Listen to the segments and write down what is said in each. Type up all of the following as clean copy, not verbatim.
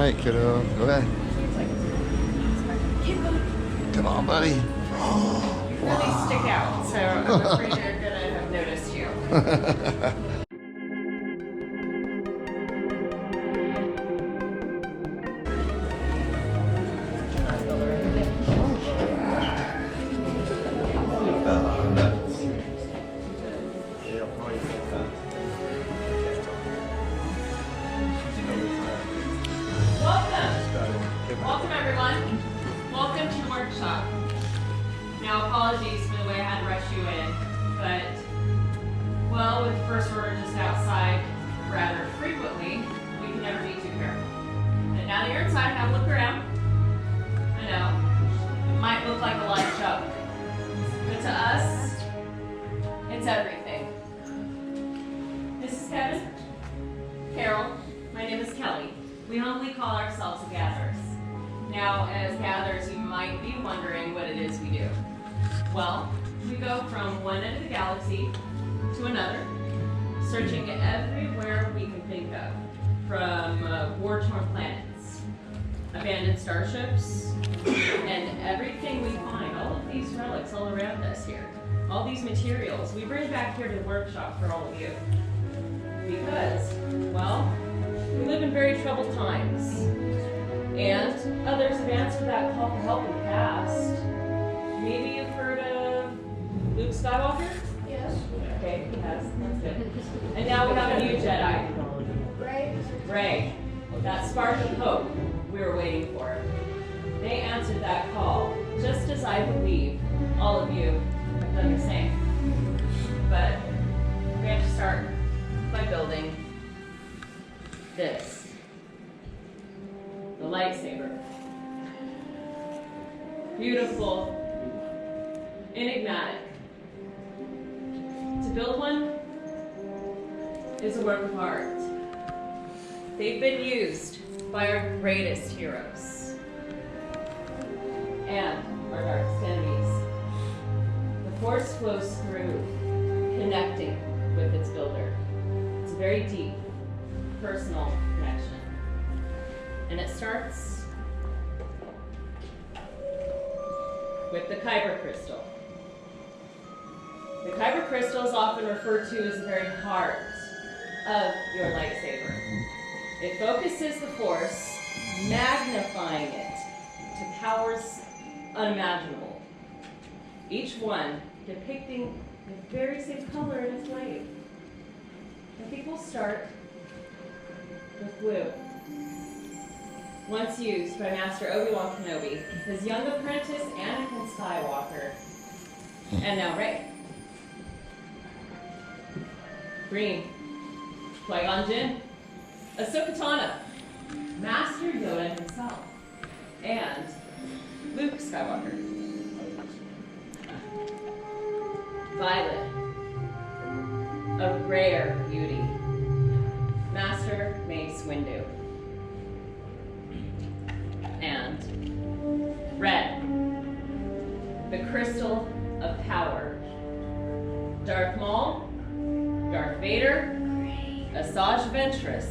right, kiddo. Go ahead. Come on, buddy. You really stick out, so I'm afraid they're gonna have noticed you. Welcome everyone. Welcome to the workshop. Now apologies for the way I had to rush you in, but well, with the first order just outside rather frequently, we can never be too careful. And now that you're inside, have a look around. I know, it might look like a light show, but to us, it's everything. This is Kevin, Carol, my name is Kelly. We humbly call ourselves the Gatherers. Now, as gatherers, you might be wondering what it is we do. Well, we go from one end of the galaxy to another, searching everywhere we can think of, from war-torn planets, abandoned starships, and everything we find, all of these relics all around us here, all these materials, we bring back here to the workshop for all of you. Because, well, we live in very troubled times. And others have answered that call for help in the past. Maybe you've heard of Luke Skywalker? Yes. Okay, he has. That's good. And now we have a new Jedi. Rey. That spark of hope we were waiting for. They answered that call, just as I believe all of you have done the same. But we have to start by building this. The lightsaber. Beautiful, enigmatic. To build one is a work of art. They've been used by our greatest heroes and our darkest enemies. The Force flows through, connecting with its builder. It's a very deep, personal connection. And it starts with the Kyber crystal. The Kyber crystal is often referred to as the very heart of your lightsaber. It focuses the Force, magnifying it to powers unimaginable. Each one depicting the very same color in its blade. I think we'll start with blue. Once used by Master Obi-Wan Kenobi, his young apprentice Anakin Skywalker, and now Rey. Green, Qui-Gon Jinn, Ahsoka Tano, Master Yoda himself, and Luke Skywalker. Violet, of rare beauty, Master Mace Windu. And red, the crystal of power. Darth Maul, Darth Vader, Asajj Ventress,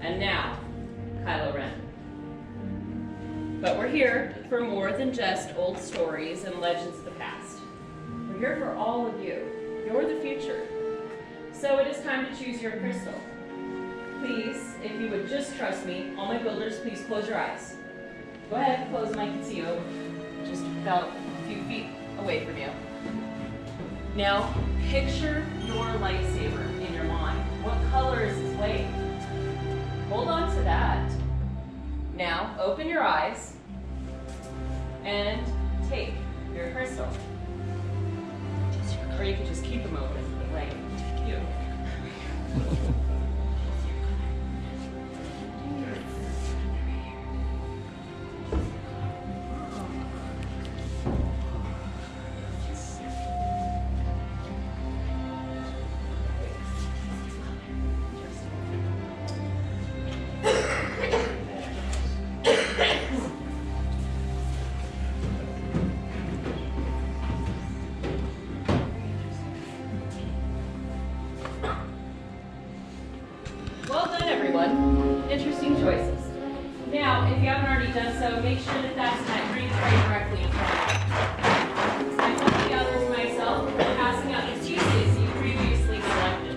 and now Kylo Ren. But we're here for more than just old stories and legends of the past. We're here for all of you. You're the future. So it is time to choose your crystal. Please, if you would just trust me, all my builders, please close your eyes. Go ahead, close them. I can see you just about a few feet away from you. Now, picture your lightsaber in your mind. What color is its blade? Hold on to that. Now, open your eyes and take your crystal. Or you can just keep them open, like you. Well done, everyone. Interesting choices. Now, if you haven't already done so, make sure that that's in that green tray directly in front of you. I'm helping the others and myself, passing out the pieces you previously selected.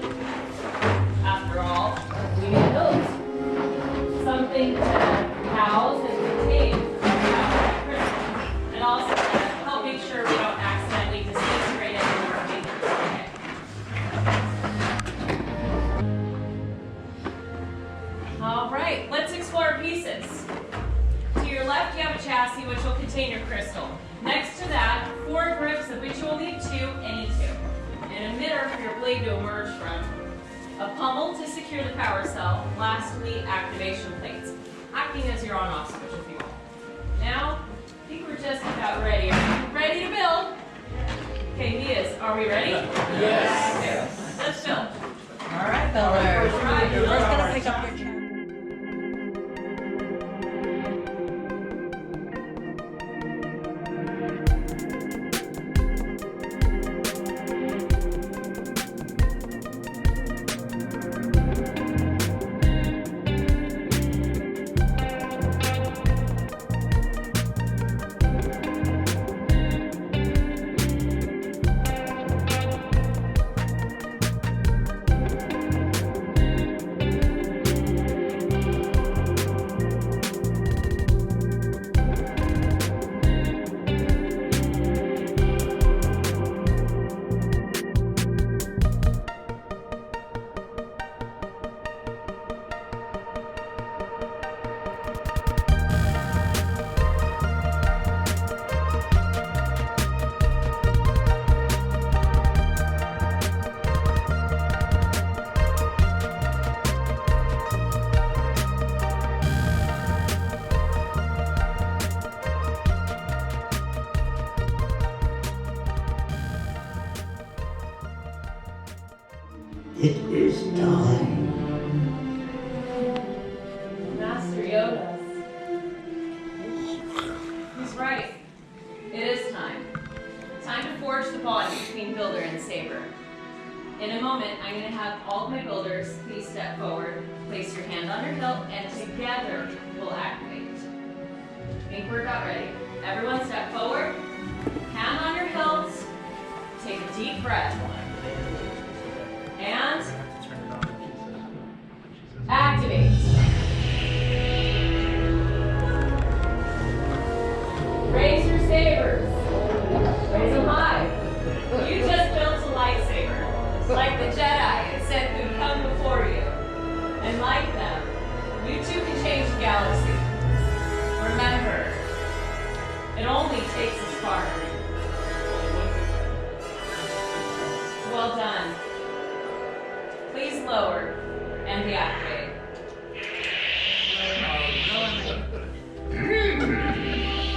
After all, we need those. Something to house and contain our crystal. And also to help make sure we don't accidentally disintegrate any of our fingers. Okay. All right, let's explore pieces. To your left, you have a chassis which will contain your crystal. Next to that, 4 grips of which you will need 2, any 2. An emitter for your blade to emerge from. A pummel to secure the power cell. Lastly, activation plates, acting as your on-off switch if you want. Now, I think we're just about ready. Are you ready to build? Okay, Mias, are we ready? Yes. Okay, let's build. All right, builders. All right, You're first gonna pick up your chair. It is time. Master Yoda. He's right. It is time. Time to forge the bond between Builder and Saber. In a moment, I'm going to have all of my builders please step forward, place your hand on your hilt, and together we'll activate. Think we're about ready. Everyone step forward, hand on your hilts, take a deep breath, and activate. Raise your sabers. Raise them high. You just built a lightsaber, like the Jedi and Sith who come before you. And like them, you too can change the galaxy. Remember, it only takes a spark. Well done. Please lower and deactivate.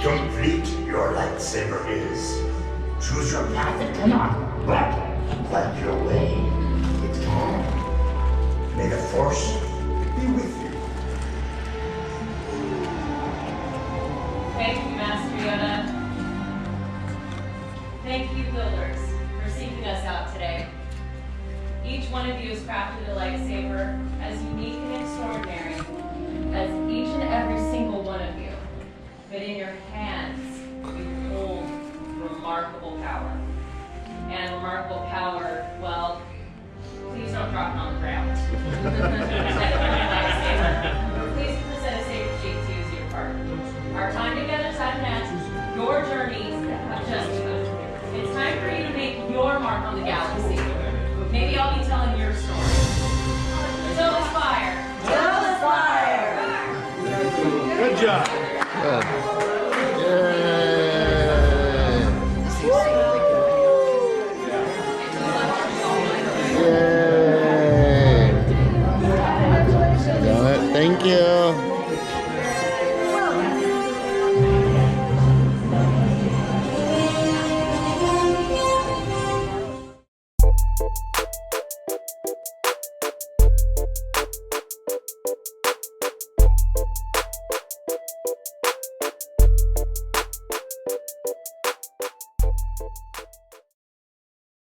Complete your lightsaber is. Choose your path it cannot, but like your way, it can. May the Force be with you. Thank you, Master Yoda. Thank you, builders, for seeking us out today. Each one of you has crafted a lightsaber as unique and extraordinary as each and every single one of you. But in your hands, you hold remarkable power. And remarkable power, well, please don't drop it on the ground. Lightsaber. Please present a saber sheet to use your part. Our time together is at an end. Your journeys have just begun. It's time for you to make your mark on the galaxy. Maybe I'll be telling your story. So aspire. Till the fire. Good job. Good. Yay. Yay. Got it. Thank you.